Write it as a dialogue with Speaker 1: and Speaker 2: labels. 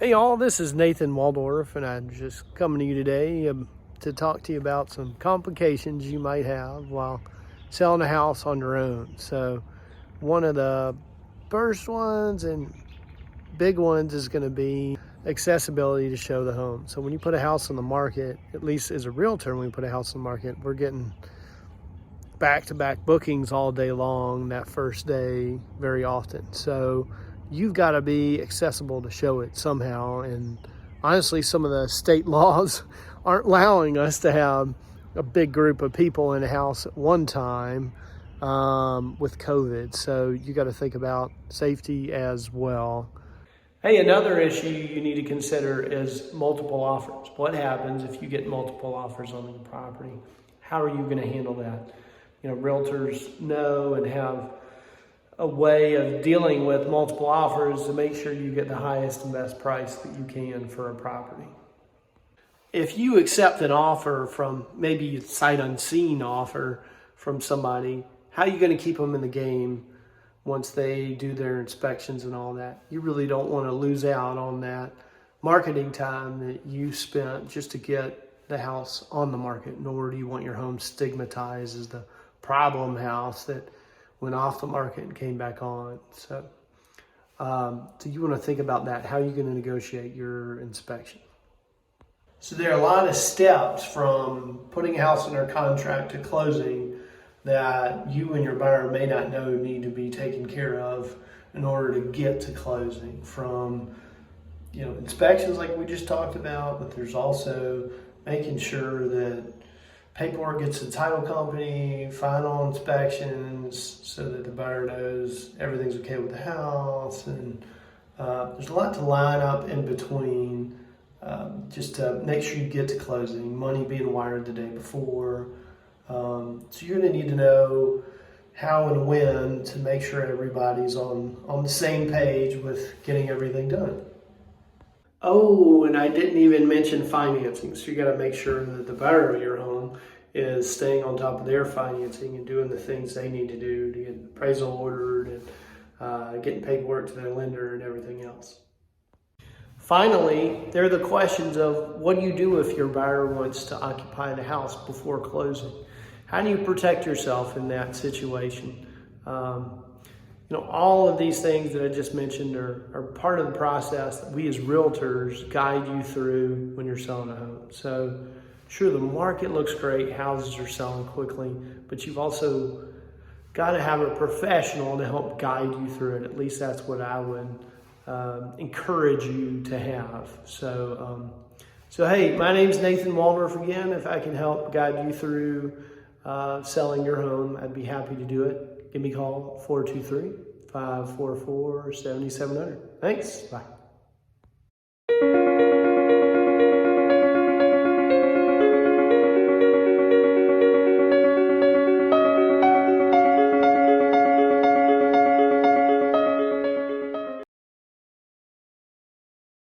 Speaker 1: Hey y'all, this is Nathan Walldorf, and I'm just coming to you today to talk to you about some complications you might have while selling a house on your own. So one of the first ones and big ones is going to be accessibility to show the home. So when you put a house on the market, at least as a realtor, when we put a house on the market, we're getting back-to-back bookings all day long that first day very often. So you've got to be accessible to show it somehow. And honestly, some of the state laws aren't allowing us to have a big group of people in a house at one time with COVID. So you got to think about safety as well. Hey, another issue you need to consider is multiple offers. What happens if you get multiple offers on your property? How are you going to handle that? You know, realtors know and have a way of dealing with multiple offers to make sure you get the highest and best price that you can for a property. If you accept an offer from maybe a sight unseen offer from somebody, how are you going to keep them in the game once they do their inspections and all that? You really don't want to lose out on that marketing time that you spent just to get the house on the market, nor do you want your home stigmatized as the problem house that went off the market and came back on. So you want to think about that. How are you going to negotiate your inspection? So there are a lot of steps from putting a house under contract to closing that you and your buyer may not know need to be taken care of in order to get to closing. From inspections like we just talked about, but there's also making sure that paperwork gets to the title company, final inspections, so that the buyer knows everything's okay with the house. And there's a lot to line up in between just to make sure you get to closing, money being wired the day before. So you're going to need to know how and when to make sure everybody's on the same page with getting everything done. Oh, and I didn't even mention financing. So you got to make sure that the buyer of your home is staying on top of their financing and doing the things they need to do to get appraisal ordered and getting paperwork to their lender and everything else. Finally, there are the questions of what do you do if your buyer wants to occupy the house before closing? How do you protect yourself in that situation? All of these things that I just mentioned are part of the process that we as realtors guide you through when you're selling a home. So sure, the market looks great, houses are selling quickly, but you've also got to have a professional to help guide you through it. At least that's what I would encourage you to have. So hey, my name's Nathan Walldorf again. If I can help guide you through selling your home, I'd be happy to do it. Give me a call, 423-544-7700. Thanks, bye.